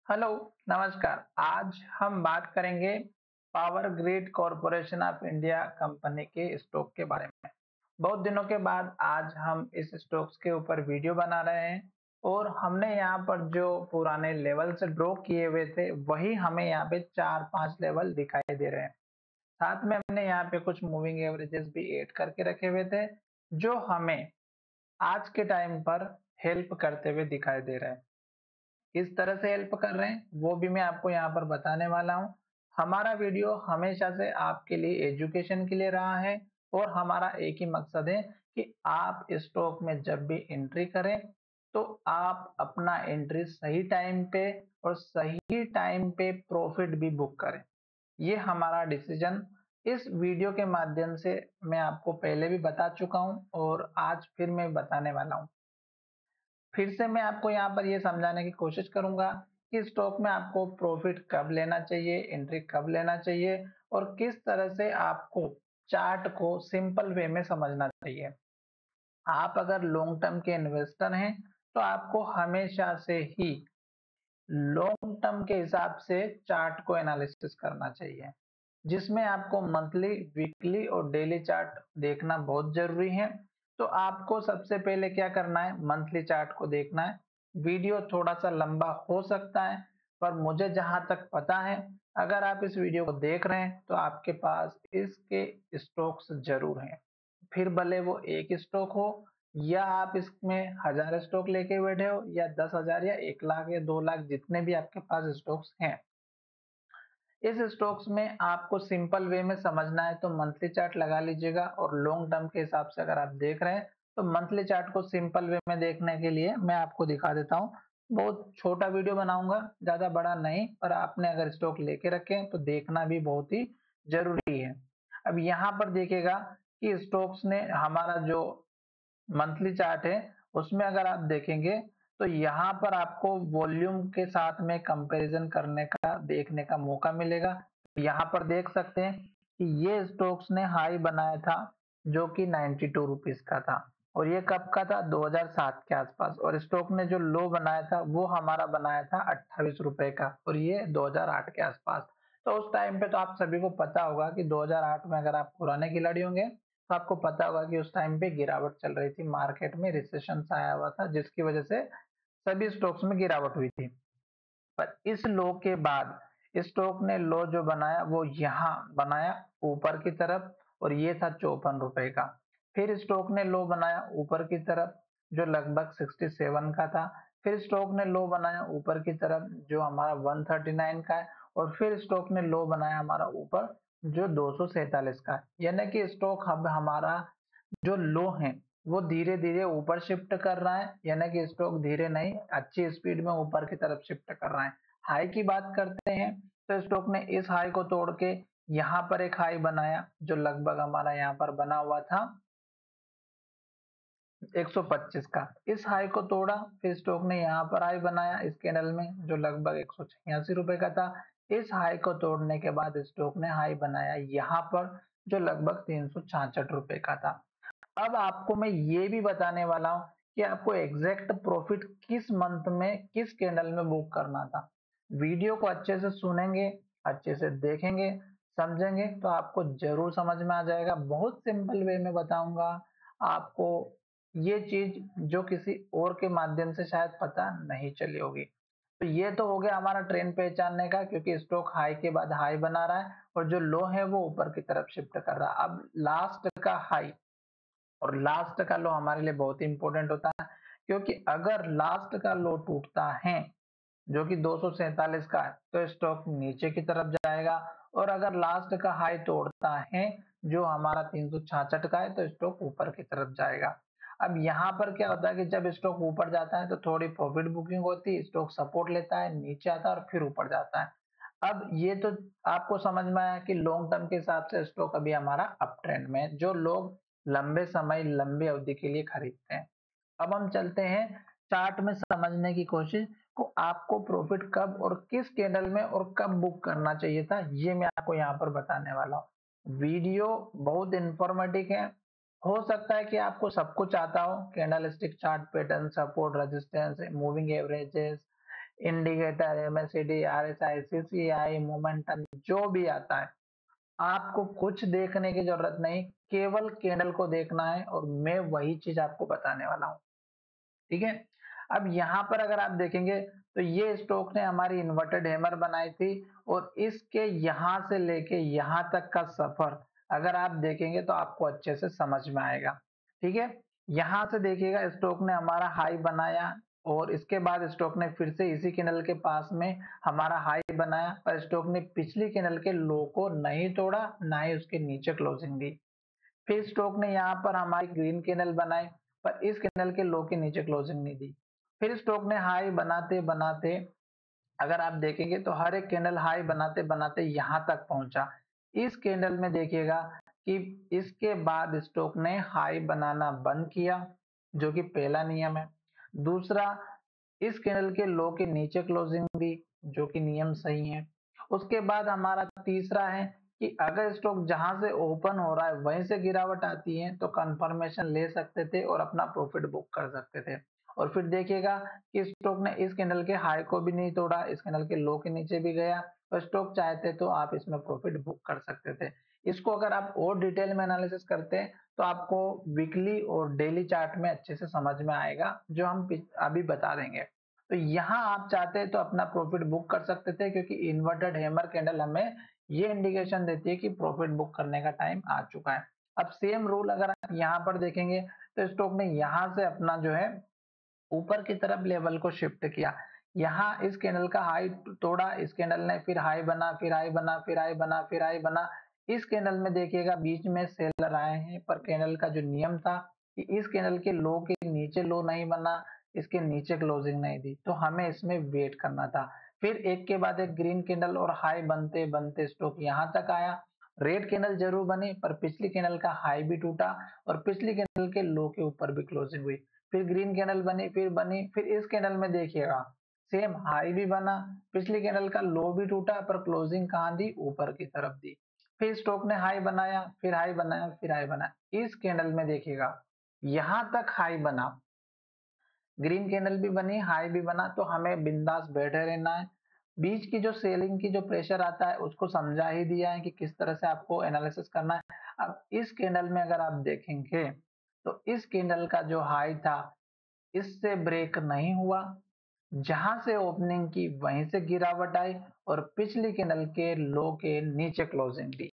Hello, नमस्कार। आज हम बात करेंगे power grid corporation of India company के स्टॉक के बारे में। बहुत दिनों के बाद आज हम इस स्टॉक्स के ऊपर वीडियो बना रहे हैं और हमने यहाँ पर जो पुराने लेवल से ड्रॉ किए हुए थे वही हमें यहाँ पे 4-5 लेवल दिखाई दे रहे हैं। साथ में हमने यहाँ पे कुछ मूविंग एवरेजेस भी ऐड करके रखे हुए थे जो हमें आज के टाइम पर हेल्प करते हुए दिखाई दे रहे हैं। किस तरह से हेल्प कर रहे हैं वो भी मैं आपको यहाँ पर बताने वाला हूँ। हमारा वीडियो हमेशा से आपके लिए एजुकेशन के लिए रहा है और हमारा एक ही मकसद है कि आप स्टॉक में जब भी एंट्री करें तो आप अपना एंट्री सही टाइम पे और सही टाइम पे प्रॉफिट भी बुक करें। ये हमारा डिसीजन इस वीडियो के माध्यम से मैं आपको पहले भी बता चुका हूँ और आज फिर मैं बताने वाला हूँ। फिर से मैं आपको यहाँ पर ये समझाने की कोशिश करूंगा कि स्टॉक में आपको प्रॉफिट कब लेना चाहिए, एंट्री कब लेना चाहिए और किस तरह से आपको चार्ट को सिंपल वे में समझना चाहिए। आप अगर लॉन्ग टर्म के इन्वेस्टर हैं तो आपको हमेशा से ही लॉन्ग टर्म के हिसाब से चार्ट को एनालिसिस करना चाहिए, जिसमें आपको मंथली, वीकली और डेली चार्ट देखना बहुत जरूरी है। तो आपको सबसे पहले क्या करना है, मंथली चार्ट को देखना है। वीडियो थोड़ा सा लंबा हो सकता है पर मुझे जहां तक पता है अगर आप इस वीडियो को देख रहे हैं तो आपके पास इसके स्टॉक्स जरूर हैं। फिर भले वो एक स्टॉक हो या आप इसमें 1000 स्टॉक लेके बैठे हो या 10,000 या 1 लाख या 2 लाख, जितने भी आपके पास स्टॉक्स हैं। इस स्टॉक्स में आपको सिंपल वे में समझना है तो मंथली चार्ट लगा लीजिएगा और लॉन्ग टर्म के हिसाब से अगर आप देख रहे हैं तो मंथली चार्ट को सिंपल वे में देखने के लिए मैं आपको दिखा देता हूँ। बहुत छोटा वीडियो बनाऊंगा, ज्यादा बड़ा नहीं, पर आपने अगर स्टॉक लेके रखे तो देखना भी बहुत ही जरूरी है। अब यहाँ पर देखिएगा कि स्टॉक्स ने हमारा जो मंथली चार्ट है उसमें अगर आप देखेंगे तो यहाँ पर आपको वॉल्यूम के साथ में कंपैरिजन करने का देखने का मौका मिलेगा। यहाँ पर देख सकते हैं कि ये स्टॉक्स ने हाई बनाया था जो कि 92 रुपीस का था और ये कब का था, 2007 के आसपास। और स्टॉक ने जो लो बनाया था वो हमारा बनाया था 28 रुपए का और ये 2008 के आसपास। तो उस टाइम पे तो आप सभी को पता होगा कि 2008 में अगर आप पुराने खिलाड़ी होंगे तो आपको पता होगा कि उस टाइम पे गिरावट चल रही थी, मार्केट में रिसेशन आया हुआ था जिसकी वजह से सभी स्टॉक्स में गिरावट हुई थी। पर इस लो के बाद स्टॉक ने लो जो बनाया वो यहाँ बनाया ऊपर की तरफ और ये था 54 रुपए का। फिर स्टॉक ने लो बनाया ऊपर की तरफ जो लगभग 67 का था। फिर स्टॉक ने लो बनाया ऊपर की तरफ जो हमारा 139 का है और फिर स्टॉक ने लो बनाया हमारा ऊपर जो 247 का है। यानी कि स्टॉक अब हमारा जो लो है वो धीरे धीरे ऊपर शिफ्ट कर रहा है, यानी कि स्टॉक धीरे नहीं अच्छी स्पीड में ऊपर की तरफ शिफ्ट कर रहा है। हाई की बात करते हैं तो स्टॉक ने इस हाई को तोड़ के यहाँ पर एक हाई बनाया जो लगभग हमारा यहाँ पर बना हुआ था 125 का। इस हाई को तोड़ा, फिर स्टॉक ने यहाँ पर हाई बनाया इस कैंडल में जो लगभग 186 रुपए का था। इस हाई को तोड़ने के बाद स्टॉक ने हाई बनाया यहाँ पर जो लगभग 366 रुपए का था। अब आपको मैं ये भी बताने वाला हूँ कि आपको एग्जैक्ट प्रॉफिट किस मंथ में किस कैंडल में बुक करना था। वीडियो को अच्छे से सुनेंगे, अच्छे से देखेंगे, समझेंगे तो आपको जरूर समझ में आ जाएगा। बहुत सिंपल वे में बताऊंगा आपको ये चीज जो किसी और के माध्यम से शायद पता नहीं चली होगी। तो ये तो हो गया हमारा ट्रेंड पहचानने का, क्योंकि स्टॉक हाई के बाद हाई बना रहा है और जो लो है वो ऊपर की तरफ शिफ्ट कर रहा है। अब लास्ट का हाई और लास्ट का लो हमारे लिए बहुत इंपॉर्टेंट होता है, क्योंकि अगर लास्ट का लो टूटता है जो कि 247 का है तो स्टॉक नीचे की तरफ जाएगा और अगर लास्ट का हाई तोड़ता है जो हमारा 366 का है तो स्टॉक ऊपर की तरफ जाएगा। अब यहाँ पर क्या होता है कि जब स्टॉक ऊपर जाता है तो थोड़ी प्रॉफिट बुकिंग होती है, स्टॉक सपोर्ट लेता है, नीचे आता है और फिर ऊपर जाता है। अब ये तो आपको समझ में आया कि लॉन्ग टर्म के हिसाब से स्टॉक अभी हमारा अप ट्रेंड में है, जो लोग लंबे समय लंबी अवधि के लिए खरीदते हैं। अब हम चलते हैं चार्ट में समझने की कोशिश को, आपको प्रॉफिट कब और किस कैंडल में और कब बुक करना चाहिए था ये मैं आपको यहाँ पर बताने वाला हूँ। वीडियो बहुत इंफॉर्मेटिव है। हो सकता है कि आपको सब कुछ आता हो, candle stick chart pattern, support, resistance, moving averages, indicator, MACD, RSI, CCI, momentum, जो भी आता है आपको कुछ देखने की जरूरत नहीं, केवल कैंडल को देखना है और मैं वही चीज आपको बताने वाला हूँ। ठीक है। अब यहाँ पर अगर आप देखेंगे तो ये स्टॉक ने हमारी इन्वर्टेड हैमर बनाई थी और इसके यहाँ से लेके यहाँ तक का सफर अगर आप देखेंगे तो आपको अच्छे से समझ में आएगा। ठीक है। यहाँ से देखिएगा स्टॉक ने हमारा हाई बनाया और इसके बाद स्टॉक ने फिर से इसी कैंडल के पास में हमारा हाई बनाया, पर स्टॉक ने पिछली कैंडल के लो को नहीं तोड़ा, ना ही उसके नीचे क्लोजिंग दी। फिर स्टॉक ने यहाँ पर हमारी ग्रीन कैंडल बनाई, पर इस कैंडल के लो के नीचे क्लोजिंग नहीं दी। फिर स्टॉक ने हाई बनाते बनाते अगर आप देखेंगे तो हर एक कैंडल हाई बनाते बनाते यहाँ तक पहुंचा। इस कैंडल में देखिएगा कि इसके बाद स्टॉक ने हाई बनाना बंद किया, जो कि पहला नियम है। दूसरा, इस कैंडल के लो के नीचे क्लोजिंग दी, जो कि नियम सही है। उसके बाद हमारा तीसरा है कि अगर स्टॉक जहां से ओपन हो रहा है वहीं से गिरावट आती है तो कंफर्मेशन ले सकते थे और अपना प्रॉफिट बुक कर सकते थे। और फिर देखिएगा कि स्टॉक ने इस कैंडल के हाई को भी नहीं तोड़ा, इस कैंडल के लो के नीचे भी गया, तो स्टॉक चाहते तो आप इसमें प्रॉफिट बुक कर सकते थे। इसको अगर आप और डिटेल में एनालिसिस करते हैं तो आपको वीकली और डेली चार्ट में अच्छे से समझ में आएगा, जो हम अभी बता देंगे। तो यहाँ आप चाहते हैं तो अपना प्रॉफिट बुक कर सकते थे, क्योंकि इन्वर्टेड हैमर कैंडल हमें ये इंडिकेशन देती है कि प्रॉफिट बुक करने का टाइम आ चुका है। अब सेम रूल अगर आप यहाँ पर देखेंगे तो स्टॉक ने यहाँ से अपना जो है ऊपर की तरफ लेवल को शिफ्ट किया। यहाँ इस कैंडल का हाई तोड़ा, इस कैंडल ने फिर हाई बना, फिर हाई बना, फिर हाई बना, फिर हाई बना। इस कैंडल में देखिएगा बीच में सेलर आए हैं, पर कैंडल का जो नियम था कि इस कैंडल के लो के नीचे लो नहीं बना, इसके नीचे क्लोजिंग नहीं दी, तो हमें इसमें वेट करना था। फिर एक के बाद एक ग्रीन कैंडल और हाई बनते बनते स्टॉक यहाँ तक आया। रेड कैंडल जरूर बनी, पर पिछली कैंडल का हाई भी टूटा और पिछली कैंडल के लो के ऊपर भी क्लोजिंग हुई। फिर ग्रीन कैंडल बनी, फिर बनी, फिर इस कैंडल में देखिएगा सेम हाई भी बना, पिछली कैंडल का लो भी टूटा, पर क्लोजिंग कहां दी, ऊपर की तरफ दी। फिर स्टॉक ने हाई बनाया, फिर हाई बनाया, फिर हाई बनाया। इस कैंडल में देखिएगा यहां तक हाई बना, ग्रीन कैंडल भी बनी, हाई भी बना, तो हमें बिंदास बैठे रहना है। बीच की जो सेलिंग की जो प्रेशर आता है उसको समझा ही दिया है कि किस तरह से आपको एनालिसिस करना है। अब इस कैंडल में अगर आप देखेंगे तो इस कैंडल का जो हाई था इससे ब्रेक नहीं हुआ, जहां से ओपनिंग की वहीं से गिरावट आई और पिछली कैंडल के लो के नीचे क्लोजिंग दी,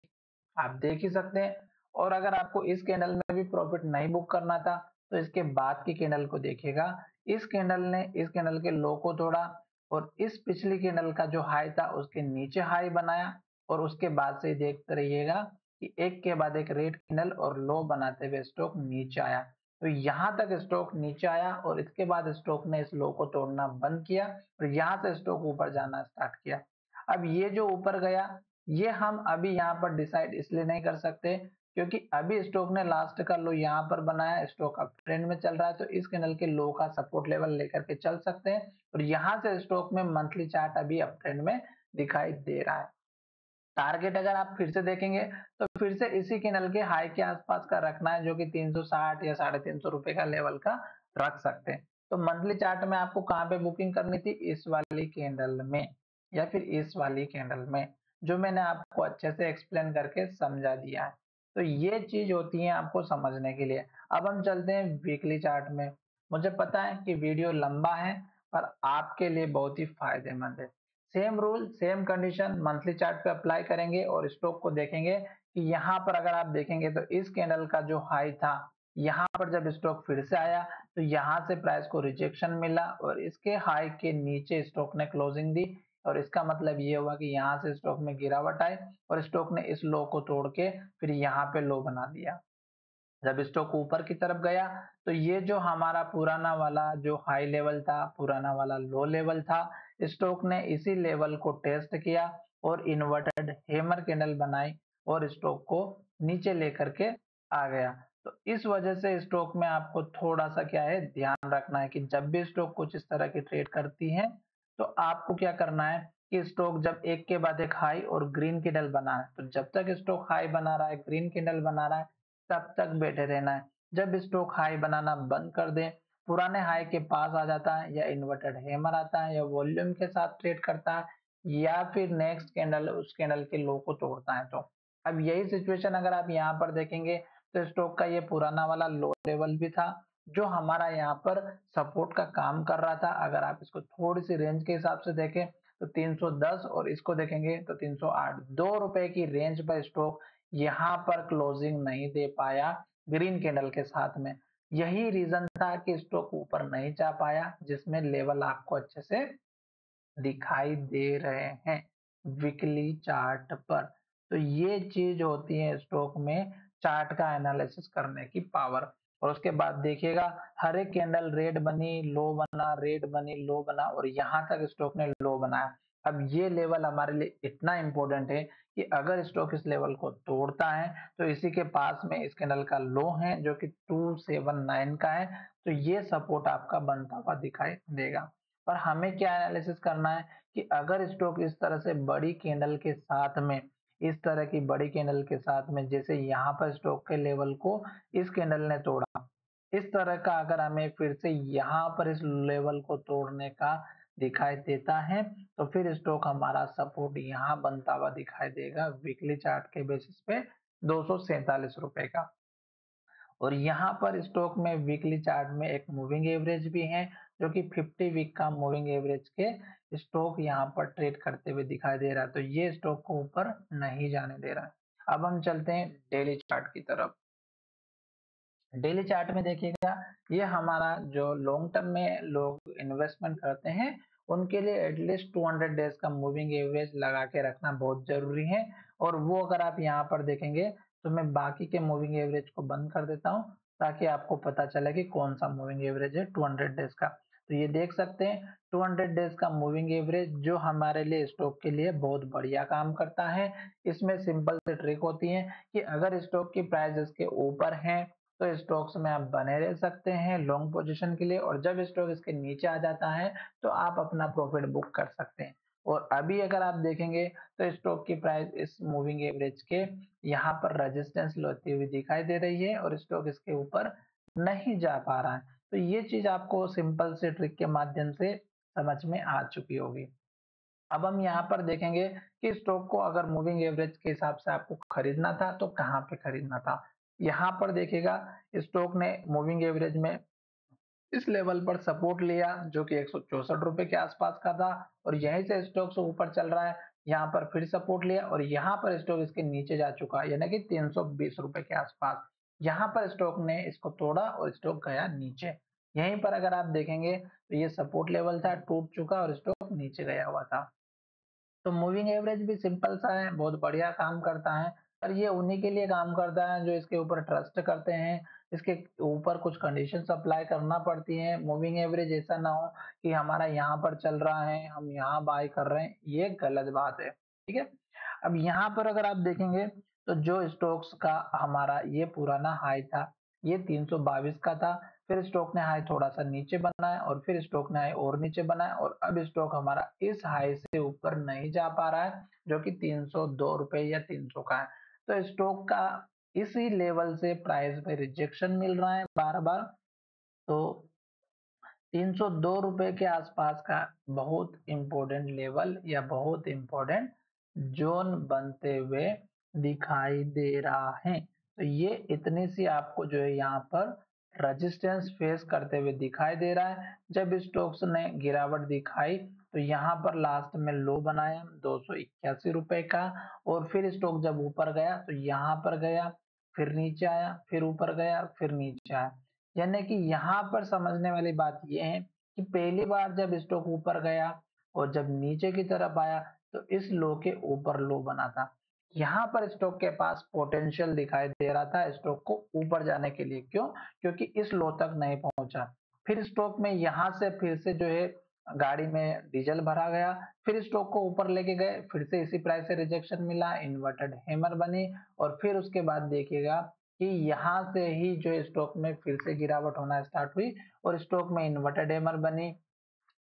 आप देख ही सकते हैं। और अगर आपको इस कैंडल में भी प्रॉफिट नहीं बुक करना था तो इसके बाद की कैंडल को देखिएगा। इस कैंडल ने इस कैंडल के लो को तोड़ा और इस पिछली कैंडल का जो हाई था उसके नीचे हाई बनाया और उसके बाद से देखते रहिएगा कि एक के बाद एक रेड कैंडल और लो बनाते हुए स्टॉक नीचे आया। तो यहाँ तक स्टॉक नीचे आया और इसके बाद स्टॉक ने इस लो को तोड़ना बंद किया और यहाँ से स्टॉक ऊपर जाना स्टार्ट किया। अब ये जो ऊपर गया ये हम अभी यहाँ पर डिसाइड इसलिए नहीं कर सकते क्योंकि अभी स्टॉक ने लास्ट का लो यहाँ पर बनाया, स्टॉक अप ट्रेंड में चल रहा है, तो इस कैंडल के लो का सपोर्ट लेवल लेकर के चल सकते हैं और यहाँ से स्टॉक में मंथली चार्ट अभी अप ट्रेंड में दिखाई दे रहा है। टारगेट अगर आप फिर से देखेंगे तो फिर से इसी कैंडल के हाई के आसपास का रखना है, जो कि 360 या 350 रुपए का लेवल का रख सकते हैं। तो मंथली चार्ट में आपको कहाँ पे बुकिंग करनी थी, इस वाली कैंडल में या फिर इस वाली कैंडल में, जो मैंने आपको अच्छे से एक्सप्लेन करके समझा दिया है। तो ये चीज होती है आपको समझने के लिए। अब हम चलते हैं वीकली चार्ट में। मुझे पता है कि वीडियो लंबा है पर आपके लिए बहुत ही फायदेमंद है। Same rule same condition monthly chart पे अप्लाई करेंगे और स्टॉक को देखेंगे कि यहाँ पर अगर आप देखेंगे तो इस कैंडल का जो हाई था यहाँ पर जब स्टॉक फिर से आया तो यहाँ से प्राइस को रिजेक्शन मिला और इसके हाई के नीचे स्टॉक ने क्लोजिंग दी और इसका मतलब ये हुआ कि यहाँ से स्टॉक में गिरावट आई और स्टॉक ने इस लो को तोड़ के फिर यहाँ पे लो बना दिया। जब स्टॉक ऊपर की तरफ गया तो ये जो हमारा पुराना वाला जो हाई लेवल था, पुराना वाला लो लेवल था, स्टॉक ने इसी लेवल को टेस्ट किया और इन्वर्टेड हैमर कैंडल बनाई और स्टॉक को नीचे लेकर के आ गया। तो इस वजह से स्टॉक में आपको थोड़ा सा क्या है ध्यान रखना है कि जब भी स्टॉक कुछ इस तरह की ट्रेड करती है तो आपको क्या करना है कि स्टॉक जब एक के बाद एक हाई और ग्रीन कैंडल बना है तो जब तक स्टॉक हाई बना रहा है, ग्रीन कैंडल बना रहा है, तब तक बैठे रहना है। जब स्टॉक हाई बनाना बंद कर दे पुराने हाई के पास आ जाता है, या इन्वर्टेड हैमर आता है, या वॉल्यूम के साथ ट्रेड करता है, या फिर नेक्स्ट कैंडल उस कैंडल के लो को तोड़ता है। तो अब यही सिचुएशन अगर आप यहाँ पर देखेंगे तो स्टॉक का ये पुराना वाला लो लेवल भी था जो हमारा यहाँ पर सपोर्ट का काम कर रहा था। अगर आप इसको थोड़ी सी रेंज के हिसाब से देखें तो 310 और इसको देखेंगे तो 308, 2 रुपए की रेंज पर स्टॉक यहाँ पर क्लोजिंग नहीं दे पाया ग्रीन कैंडल के साथ में। यही रीजन था कि स्टॉक ऊपर नहीं जा पाया, जिसमें लेवल आपको अच्छे से दिखाई दे रहे हैं वीकली चार्ट पर। तो ये चीज होती है स्टॉक में चार्ट का एनालिसिस करने की पावर। और उसके बाद देखिएगा हर एक कैंडल रेड बनी, लो बना, रेड बनी, लो बना, और यहाँ तक स्टॉक ने लो बनाया। अब ये लेवल हमारे लिए इतना इंपॉर्टेंट है कि अगर स्टॉक इस लेवल को तोड़ता है तो इसी के पास में इस कैंडल का लो है जो कि 279 का है, तो ये सपोर्ट आपका बनता हुआ दिखाई देगा। और हमें क्या एनालिसिस करना है कि अगर स्टॉक इस तरह से बड़ी कैंडल के साथ में, इस तरह की बड़ी कैंडल के साथ में, जैसे यहाँ पर स्टॉक के लेवल को इस कैंडल ने तोड़ा, इस तरह का अगर हमें फिर से यहाँ पर इस लेवल को तोड़ने का दिखाई देता है तो फिर स्टॉक हमारा सपोर्ट यहाँ बनता हुआ दिखाई देगा वीकली चार्ट के बेसिस पे 247 रुपए का। और यहाँ पर स्टॉक में वीकली चार्ट में एक मूविंग एवरेज भी है जो कि 50 वीक का मूविंग एवरेज के स्टॉक यहाँ पर ट्रेड करते हुए दिखाई दे रहा है। तो ये स्टॉक को ऊपर नहीं जाने दे रहा है। अब हम चलते हैं डेली चार्ट की तरफ। डेली चार्ट में देखिएगा ये हमारा जो लॉन्ग टर्म में लोग इन्वेस्टमेंट करते हैं उनके लिए एटलीस्ट 200 डेज का मूविंग एवरेज लगा के रखना बहुत जरूरी है। और वो अगर आप यहाँ पर देखेंगे तो मैं बाकी के मूविंग एवरेज को बंद कर देता हूँ ताकि आपको पता चले कि कौन सा मूविंग एवरेज है 200 डेज का। तो ये देख सकते हैं 200 डेज का मूविंग एवरेज जो हमारे लिए स्टॉक के लिए बहुत बढ़िया काम करता है। इसमें सिंपल से ट्रिक होती है कि अगर स्टॉक की प्राइस इसके ऊपर है तो स्टॉक्स में आप बने रह सकते हैं लॉन्ग पोजीशन के लिए, और जब स्टॉक इसके नीचे आ जाता है तो आप अपना प्रॉफिट बुक कर सकते हैं। और अभी अगर आप देखेंगे तो स्टॉक की प्राइस इस मूविंग एवरेज के यहाँ पर रेजिस्टेंस लेती हुई दिखाई दे रही है और स्टॉक इसके ऊपर नहीं जा पा रहा है। तो ये चीज आपको सिंपल से ट्रिक के माध्यम से समझ में आ चुकी होगी। अब हम यहाँ पर देखेंगे कि स्टॉक को अगर मूविंग एवरेज के हिसाब से आपको खरीदना था तो कहाँ पे खरीदना था। यहाँ पर देखिएगा स्टॉक ने मूविंग एवरेज में इस लेवल पर सपोर्ट लिया जो कि 164 रुपए के आसपास का था, और यहीं से स्टॉक से ऊपर चल रहा है। यहाँ पर फिर सपोर्ट लिया और यहाँ पर स्टॉक इसके नीचे जा चुका है यानी कि 320 रुपए के आसपास। यहाँ पर स्टॉक ने इसको तोड़ा और स्टॉक गया नीचे। यहीं पर अगर आप देखेंगे तो ये सपोर्ट लेवल था, टूट चुका और स्टॉक नीचे गया हुआ था। तो मूविंग एवरेज भी सिंपल सा है, बहुत बढ़िया काम करता है। और ये उन्हीं के लिए काम करता है जो इसके ऊपर ट्रस्ट करते हैं। इसके ऊपर कुछ कंडीशंस अप्लाई करना पड़ती हैं। मूविंग एवरेज ऐसा ना हो कि हमारा यहाँ पर चल रहा है हम यहाँ बाय कर रहे हैं, ये गलत बात है। ठीक है। अब यहाँ पर अगर आप देखेंगे तो जो स्टॉक्स का हमारा ये पुराना हाई था ये 322 का था, फिर स्टॉक ने हाई थोड़ा सा नीचे बनाया और फिर स्टॉक ने हाई और नीचे बनाया, और अब स्टॉक हमारा इस हाई से ऊपर नहीं जा पा रहा है जो कि 302 रुपए या 300 का है। तो स्टॉक का इसी लेवल से प्राइस पे रिजेक्शन मिल रहा है बार बार। तो 302 रुपए के आसपास का बहुत इंपॉर्टेंट लेवल या बहुत इंपॉर्टेंट जोन बनते हुए दिखाई दे रहा है। तो ये इतनी सी आपको जो है यहाँ पर रेजिस्टेंस फेस करते हुए दिखाई दे रहा है। जब स्टॉक्स ने गिरावट दिखाई तो यहाँ पर लास्ट में लो बनाया 281 रुपए का, और फिर स्टॉक जब ऊपर गया तो यहाँ पर गया, फिर नीचे आया, फिर ऊपर गया, फिर नीचे आया। यानी कि यहाँ पर समझने वाली बात यह है कि पहली बार जब स्टॉक ऊपर गया और जब नीचे की तरफ आया तो इस लो के ऊपर लो बना था। यहाँ पर स्टॉक के पास पोटेंशियल दिखाई दे रहा था स्टॉक को ऊपर जाने के लिए। क्यों? क्योंकि इस लो तक नहीं पहुंचा। फिर स्टॉक में यहाँ से फिर से जो है गाड़ी में डीजल भरा गया, फिर स्टॉक को ऊपर लेके गए, फिर से इसी प्राइस से रिजेक्शन मिला, इन्वर्टेड हैमर बनी, और फिर उसके बाद देखिएगा कि यहाँ से ही जो स्टॉक में फिर से गिरावट होना स्टार्ट हुई और स्टॉक में इन्वर्टेड हैमर बनी,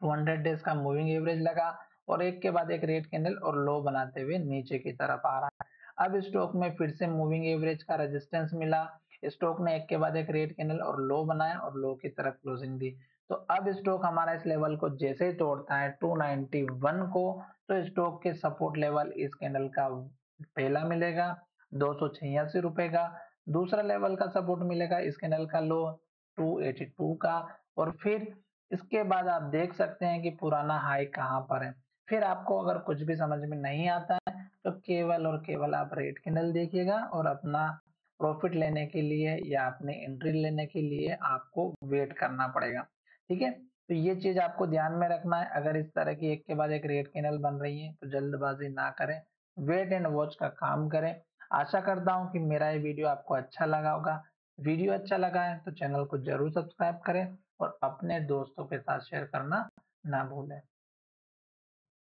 200 डेज का मूविंग एवरेज लगा और एक के बाद एक रेड कैंडल और लो बनाते हुए नीचे की तरफ आ रहा है। अब स्टॉक में फिर से मूविंग एवरेज का रेजिस्टेंस मिला, स्टॉक ने एक के बाद एक रेड कैंडल और लो बनाया और लो की तरफ क्लोजिंग दी। तो अब स्टॉक हमारा इस लेवल को जैसे ही तोड़ता है 291 को, तो स्टॉक के सपोर्ट लेवल इस कैंडल का पहला मिलेगा 286 रुपए का, दूसरा लेवल का सपोर्ट मिलेगा इस कैंडल का लो 282 का, और फिर इसके बाद आप देख सकते हैं कि पुराना हाई कहाँ पर है। फिर आपको अगर कुछ भी समझ में नहीं आता है तो केवल और केवल आप रेड कैंडल देखिएगा और अपना प्रॉफिट लेने के लिए या अपनी एंट्री लेने के लिए आपको वेट करना पड़ेगा। ठीक है, तो ये चीज आपको ध्यान में रखना है। अगर इस तरह की एक के बाद एक रेड कैंडल बन रही है तो जल्दबाजी ना करें, वेट एंड वॉच का काम करें। आशा करता हूँ कि मेरा ये वीडियो आपको अच्छा लगा होगा। वीडियो अच्छा लगा है तो चैनल को जरूर सब्सक्राइब करें और अपने दोस्तों के साथ शेयर करना ना भूलें।